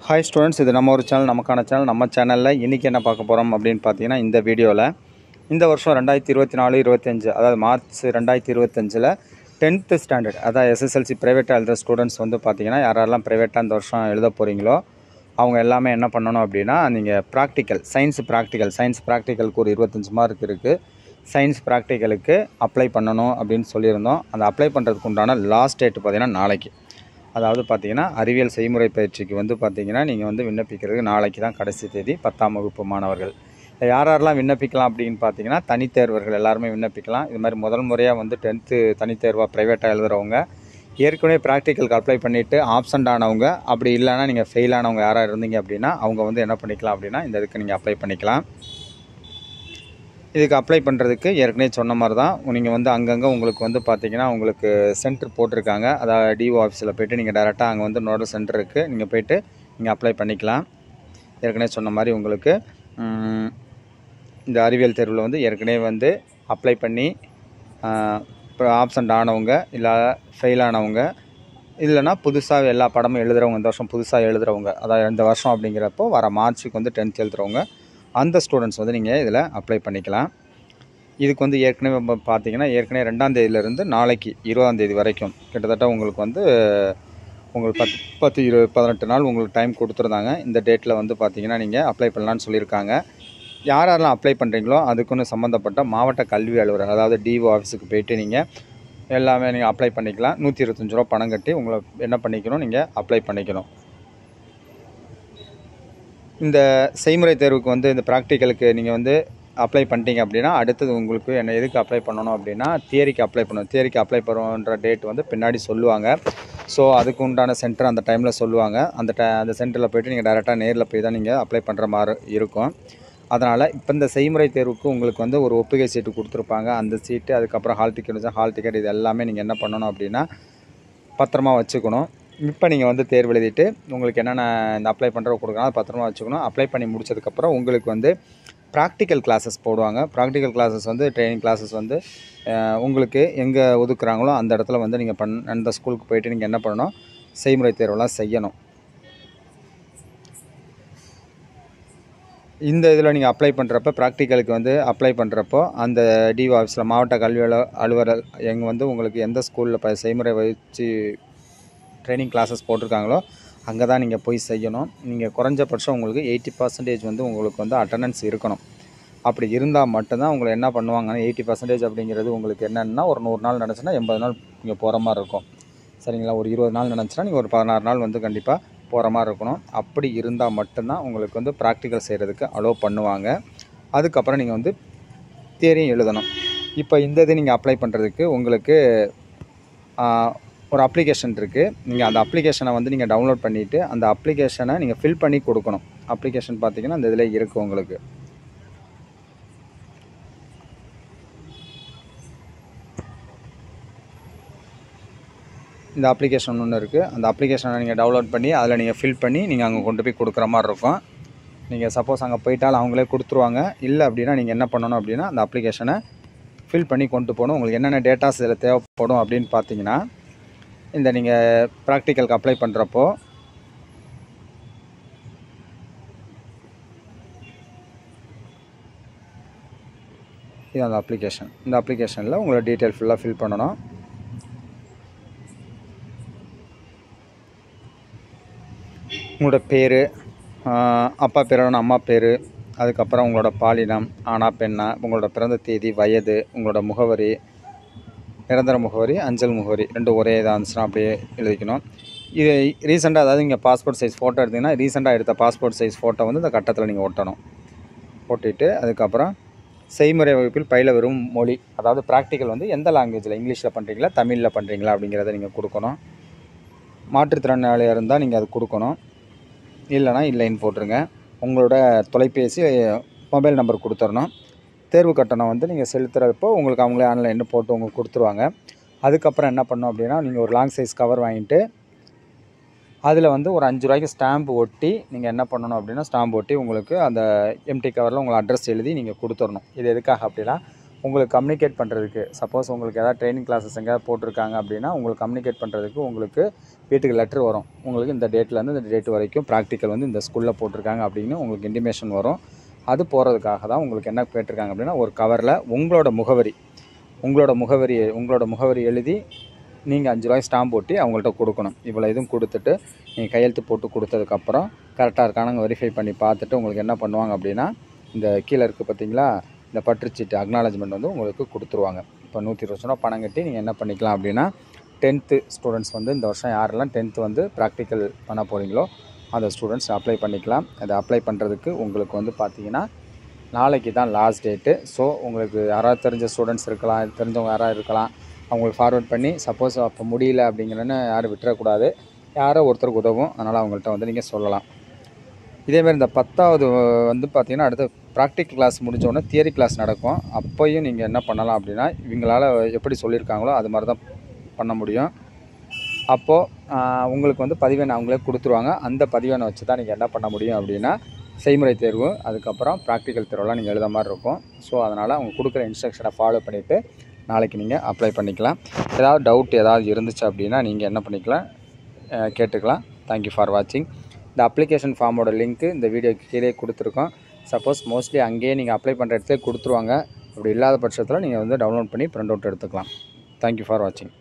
Hi students, இது நம்ம ஒரு சேனல், நமக்கான சேனல். நம்ம சேனலில் இன்றைக்கி என்ன பார்க்க போகிறோம் அப்படின்னு பார்த்தீங்கன்னா, இந்த வீடியோவில் இந்த வருஷம் 2024-25, அதாவது மார்ச் 2025 10th ஸ்டாண்டர்ட், அதாவது எஸ்எஸ்எல்சி ப்ரைவேட்டாக எழுதுகிற ஸ்டூடெண்ட்ஸ் வந்து பார்த்தீங்கன்னா, யாரெல்லாம் ப்ரைவேட்டாக இந்த வருஷம் எழுத போகிறீங்களோ அவங்க எல்லாமே என்ன பண்ணணும் அப்படின்னா, நீங்கள் ப்ராக்டிக்கல் சயின்ஸ் ப்ராக்டிக்கலுக்கு ஒரு 25 மார்க் இருக்குது. சயின்ஸ் ப்ராக்டிக்கலுக்கு அப்ளை பண்ணணும் அப்படின்னு சொல்லியிருந்தோம். அந்த அப்ளை பண்ணுறதுக்கு உண்டான லாஸ்ட் டேட் பார்த்திங்கன்னா நாளைக்கு. அதாவது பார்த்திங்கன்னா, அறிவியல் செய்முறை பயிற்சிக்கு வந்து பார்த்திங்கன்னா, நீங்கள் வந்து விண்ணப்பிக்கிறதுக்கு நாளைக்கு தான் கடைசி தேதி. 10ஆம் வகுப்பு மாணவர்கள் யாரெல்லாம் விண்ணப்பிக்கலாம் அப்படின்னு பார்த்தீங்கன்னா, தனித்தேர்வர்கள் எல்லாருமே விண்ணப்பிக்கலாம். இது மாதிரி முதல் முறையாக வந்து 10th தனித்தேர்வாக ப்ரைவேட்டாக எழுதுகிறவங்க, ஏற்கனவே ப்ராக்டிக்கலுக்கு அப்ளை பண்ணிவிட்டு ஆப்சண்ட் ஆனவங்க, அப்படி இல்லைன்னா நீங்கள் ஃபெயில் ஆனவங்க யாராக இருந்தீங்க அப்படின்னா அவங்க வந்து என்ன பண்ணிக்கலாம் அப்படின்னா, இந்த இதுக்கு நீங்கள் அப்ளை பண்ணிக்கலாம். இதுக்கு அப்ளை பண்ணுறதுக்கு ஏற்கனவே சொன்ன மாதிரி தான், நீங்கள் வந்து அங்கங்கே உங்களுக்கு வந்து பார்த்திங்கன்னா உங்களுக்கு சென்டர் போட்டிருக்காங்க. அதாவது டிஓ ஆஃபீஸில் போய்ட்டு நீங்கள் டேரெக்டாக அங்கே வந்து நோடல் சென்டர் இருக்குது, நீங்கள் போய்ட்டு நீங்கள் அப்ளை பண்ணிக்கலாம். ஏற்கனவே சொன்ன மாதிரி உங்களுக்கு இந்த அறிவியல் தேர்வில் வந்து ஏற்கனவே வந்து அப்ளை பண்ணி இப்போ ஆப்சண்ட் ஆனவங்க, இல்லை ஃபெயில் ஆனவங்க, இல்லைனா புதுசாக எல்லா படமும் எழுதுகிறவங்க, இந்த வருஷம் புதுசாக எழுதுகிறவங்க, அதாவது இந்த வருஷம் அப்படிங்கிறப்போ வர மார்ச்சுக்கு வந்து 10th எழுதுகிறவங்க, அந்த ஸ்டூடெண்ட்ஸ் வந்து நீங்கள் இதில் அப்ளை பண்ணிக்கலாம். இதுக்கு வந்து ஏற்கனவே பார்த்தீங்கன்னா, ஏற்கனவே 2ஆம் தேதியிலேருந்து நாளைக்கு 20ஆம் தேதி வரைக்கும் கிட்டத்தட்ட உங்களுக்கு வந்து உங்களுக்கு 18 நாள் உங்களுக்கு டைம் கொடுத்துருந்தாங்க. இந்த டேட்டில் வந்து பார்த்திங்கன்னா நீங்கள் அப்ளை பண்ணலான்னு சொல்லியிருக்காங்க. யாரெல்லாம் அப்ளை பண்ணுறீங்களோ அதுக்குன்னு சம்மந்தப்பட்ட மாவட்ட கல்வி அலுவலர், அதாவது டிஓ ஆஃபீஸுக்கு போய்ட்டு நீங்கள் எல்லாமே நீங்கள் அப்ளை பண்ணிக்கலாம். 125 ரூபா பணம் கட்டி உங்களை என்ன பண்ணிக்கணும், நீங்கள் அப்ளை பண்ணிக்கணும். இந்த செய்முறை தேர்வுக்கு வந்து இந்த ப்ராக்டிக்கலுக்கு நீங்கள் வந்து அப்ளை பண்ணிட்டீங்க அப்படின்னா, அடுத்தது உங்களுக்கு என்ன எதுக்கு அப்ளை பண்ணணும் அப்படின்னா, தியரிக்கு அப்ளை பண்ணணும். தியரிக்கு அப்ளை பண்ணுற டேட் வந்து பின்னாடி சொல்லுவாங்க. ஸோ அதுக்கு உண்டான சென்டர் அந்த டைமில் சொல்லுவாங்க. அந்த சென்டரில் போய்ட்டு நீங்கள் டேரெக்டாக நேரில் போய் தான் நீங்கள் அப்ளை பண்ணுற மாதிரி இருக்கும். அதனால் இப்போ இந்த செய்முறை தேர்வுக்கு உங்களுக்கு வந்து ஒரு ஒப்புகை சீட்டு கொடுத்துருப்பாங்க. அந்த சீட்டு, அதுக்கப்புறம் ஹால் டிக்கெட், இது எல்லாமே நீங்கள் என்ன பண்ணணும் அப்படின்னா பத்திரமா வச்சுக்கணும். இப்போ நீங்கள் வந்து தேர்வு எழுதிட்டு உங்களுக்கு என்னென்ன இந்த அப்ளை பண்ணுறவங்க கொடுக்குறாங்க அதை பத்திரமா வச்சுக்கணும். அப்ளை பண்ணி முடிச்சதுக்கப்புறம் உங்களுக்கு வந்து ப்ராக்டிக்கல் கிளாஸஸ் போடுவாங்க. ப்ராக்டிக்கல் கிளாஸஸ் வந்து ட்ரைனிங் கிளாஸஸ் வந்து உங்களுக்கு எங்கே ஒதுக்குறாங்களோ அந்த இடத்துல வந்து நீங்கள் அந்த ஸ்கூலுக்கு போய்ட்டு நீங்கள் என்ன பண்ணணும், செய்முறை தேர்வெல்லாம் செய்யணும். இந்த இதில் நீங்கள் அப்ளை பண்ணுறப்ப, ப்ராக்டிக்கலுக்கு வந்து அப்ளை பண்ணுறப்போ அந்த டிஓ ஆஃபீஸில் மாவட்ட கல்வி அலுவலர் எங்கே வந்து உங்களுக்கு எந்த ஸ்கூலில் செய்முறை வச்சு ட்ரைனிங் கிளாஸஸ் போட்டிருக்காங்களோ அங்கே தான் நீங்கள் போய் செய்யணும். நீங்கள் குறைஞ்சபட்சம் உங்களுக்கு 80% வந்து உங்களுக்கு வந்து அட்டண்டன்ஸ் இருக்கணும். அப்படி இருந்தால் மட்டும்தான் உங்களை என்ன பண்ணுவாங்கன்னா, 80% அப்படிங்கிறது உங்களுக்கு என்னென்னா, ஒரு 100 நாள் நினச்சுன்னா 80 நாள் நீங்கள் போகிற மாதிரி இருக்கும். சரிங்களா? ஒரு 20 நாள் நினச்சின்னா நீங்கள் ஒரு 16 நாள் வந்து கண்டிப்பாக போகிற மாதிரி இருக்கணும். அப்படி இருந்தால் மட்டும்தான் உங்களுக்கு வந்து ப்ராக்டிக்கல் செய்கிறதுக்கு அலோவ் பண்ணுவாங்க. அதுக்கப்புறம் நீங்கள் வந்து தியரியும் எழுதணும். இப்போ இந்த இது நீங்கள் அப்ளை பண்ணுறதுக்கு உங்களுக்கு ஒரு அப்ளிகேஷன் இருக்குது. நீங்கள் அந்த அப்ளிகேஷனை வந்து நீங்கள் டவுன்லோட் பண்ணிவிட்டு அந்த அப்ளிகேஷனை நீங்கள் ஃபில் பண்ணி கொடுக்கணும். அப்ளிகேஷன் பார்த்திங்கன்னா அந்த இதில் இருக்குது உங்களுக்கு. இந்த அப்ளிகேஷன் ஒன்று இருக்குது. அந்த அப்ளிகேஷனை நீங்கள் டவுன்லோட் பண்ணி அதில் நீங்கள் ஃபில் பண்ணி நீங்கள் அங்கே கொண்டு போய் கொடுக்குற மாதிரி இருக்கும். நீங்கள் சப்போஸ் அங்கே போயிட்டாலும் அவங்களே கொடுத்துருவாங்க. இல்லை அப்படின்னா நீங்கள் என்ன பண்ணணும் அப்படின்னா, அந்த அப்ளிகேஷனை ஃபில் பண்ணி கொண்டு போகணும். உங்களுக்கு என்னென்ன டேட்டாஸ் இதில் தேவைப்படும் அப்படின்னு பார்த்தீங்கன்னா, இந்த நீங்கள் ப்ராக்டிக்கலுக்கு அப்ளை பண்ணுறப்போ இது அந்த அப்ளிகேஷன். இந்த அப்ளிகேஷனில் உங்களோட டீட்டெயில் ஃபுல்லாக ஃபில் பண்ணணும். உங்களோட பேர், அப்பா பேர், அம்மா பேர், அதுக்கப்புறம் உங்களோட பாலினம், ஆனா பெண்ணா, உங்களோட பிறந்த தேதி, வயது, உங்களோட முகவரி, நிரந்தர முகவரி, அஞ்சல் முகவரி ரெண்டும் ஒரே இதாக இருந்துச்சுன்னா அப்படியே எழுதிக்கணும். இது ரீசெண்டாக, அதாவது இங்கே பாஸ்போர்ட் சைஸ் ஃபோட்டோ எடுத்திங்கன்னா, ரீசெண்டாக எடுத்த பாஸ்போர்ட் சைஸ் ஃபோட்டோ வந்து இந்த கட்டத்தில் நீங்கள் ஒட்டணும். ஒட்டிட்டு அதுக்கப்புறம் செய்முறை வகுப்பில் பயில வரும் மொழி, அதாவது ப்ராக்டிக்கல் வந்து எந்த லாங்குவேஜில், இங்கிலீஷில் பண்ணுறீங்களா, தமிழில் பண்ணுறீங்களா அப்படிங்கிறத நீங்கள் கொடுக்கணும். மாற்றுத்திறனாளியாக இருந்தால் நீங்கள் அது கொடுக்கணும். இல்லைனா இல்லைன்னு போட்டுருங்க. உங்களோட தொலைபேசி, மொபைல் நம்பர் கொடுத்துடணும். தேர்வு கட்டணம் வந்து நீங்கள் செலுத்துகிறப்போ உங்களுக்கு அவங்களே ஆன்லைனில் போட்டு உங்களுக்கு கொடுத்துருவாங்க. அதுக்கப்புறம் என்ன பண்ணணும் அப்படின்னா, நீங்கள் ஒரு லாங் சைஸ் கவர் வாங்கிட்டு அதில் வந்து ஒரு 5 ரூபாய்க்கு ஸ்டாம்பு ஒட்டி நீங்கள் என்ன பண்ணணும் அப்படின்னா, ஸ்டாம்பு ஒட்டி உங்களுக்கு அந்த எம்டி கவரில் உங்கள் அட்ரஸ் எழுதி நீங்கள் கொடுத்துடணும். இது எதுக்காக அப்படின்னா, உங்களுக்கு கம்யூனிகேட் பண்ணுறதுக்கு, சப்போஸ் உங்களுக்கு ஏதாவது ட்ரைனிங் கிளாஸஸ் எங்கேயாவது போட்டிருக்காங்க அப்படின்னா உங்களுக்கு கம்யூனிகேட் பண்ணுறதுக்கு உங்களுக்கு வீட்டுக்கு லெட்ரு வரும். உங்களுக்கு இந்த டேட்லேருந்து இந்த டேட் வரைக்கும் ப்ராக்டிக்கல் வந்து இந்த ஸ்கூலில் போட்டிருக்காங்க அப்படின்னு உங்களுக்கு இன்டிமேஷன் வரும். அது போகிறதுக்காக தான் உங்களுக்கு என்ன கேட்டிருக்காங்க அப்படின்னா, ஒரு கவரில் உங்களோட முகவரி எழுதி நீங்கள் 5 ரூபாய் ஸ்டாம்ப் ஒட்டி அவங்கள்ட்ட கொடுக்கணும். இவ்வளோ இதுவும் கொடுத்துட்டு நீங்கள் கையெழுத்து போட்டு கொடுத்ததுக்கப்புறம் கரெக்டாக இருக்கானு வெரிஃபை பண்ணி பார்த்துட்டு உங்களுக்கு என்ன பண்ணுவாங்க அப்படின்னா, இந்த கீழே இருக்குது பார்த்தீங்களா, இந்த பற்றுச்சீட்டு அக்னாலஜ்மெண்ட் வந்து உங்களுக்கு கொடுத்துருவாங்க. இப்போ 120 ரூபா பணம் கட்டி நீங்கள் என்ன பண்ணிக்கலாம் அப்படின்னா, 10th ஸ்டூடெண்ட்ஸ் வந்து இந்த வருஷம் யாரெல்லாம் 10th வந்து ப்ராக்டிக்கல் பண்ண போகிறீங்களோ அந்த ஸ்டூடெண்ட்ஸ் அப்ளை பண்ணிக்கலாம். அதை அப்ளை பண்ணுறதுக்கு உங்களுக்கு வந்து பார்த்திங்கன்னா நாளைக்கு தான் லாஸ்ட் டேட்டு. ஸோ உங்களுக்கு யாராவது தெரிஞ்ச ஸ்டூடெண்ட்ஸ் இருக்கலாம், தெரிஞ்சவங்க யாராவது இருக்கலாம், அவங்களுக்கு ஃபார்வர்ட் பண்ணி சப்போஸ் அப்போ முடியல அப்படிங்கிறன்னு யாரும் விட்டுறக்கூடாது. யாரோ ஒருத்தருக்கு உதவும். அதனால் அவங்கள்ட்ட வந்து நீங்கள் சொல்லலாம். இதேமாதிரி இந்த 10வது வந்து பார்த்திங்கன்னா அடுத்த ப்ராக்டிக்கல் கிளாஸ் முடிஞ்சோடனே தியரி கிளாஸ் நடக்கும். அப்போயும் நீங்கள் என்ன பண்ணலாம் அப்படின்னா, இவங்களால் எப்படி சொல்லியிருக்காங்களோ அது மாதிரி தான் பண்ண முடியும். அப்போது உங்களுக்கு வந்து பதிவெண் அவங்களே கொடுத்துருவாங்க. அந்த பதிவெண்ணை வச்சு தான் நீங்கள் என்ன பண்ண முடியும் அப்படின்னா, செய்முறை தேர்வு அதுக்கப்புறம் ப்ராக்டிக்கல் தேர்வெல்லாம் நீங்கள் எழுத மாதிரி இருக்கும். ஸோ அதனால் அவங்க கொடுக்குற இன்ஸ்ட்ரக்ஷனை ஃபாலோ பண்ணிவிட்டு நாளைக்கு நீங்கள் அப்ளை பண்ணிக்கலாம். ஏதாவது டவுட் ஏதாவது இருந்துச்சு அப்படின்னா நீங்கள் என்ன பண்ணிக்கலாம், கேட்டுக்கலாம். தேங்க்யூ ஃபார் வாட்சிங். இந்த அப்ளிகேஷன் ஃபார்மோட லிங்க்கு இந்த வீடியோக்கு கீழே கொடுத்துருக்கோம். சப்போஸ் மோஸ்ட்லி அங்கேயே நீங்கள் அப்ளை பண்ணுற இடத்துல கொடுத்துருவாங்க. அப்படி இல்லாத பட்சத்தில் நீங்கள் வந்து டவுன்லோட் பண்ணி ப்ரிண்ட் அவுட் எடுத்துக்கலாம். தேங்க்யூ ஃபார் வாட்சிங்.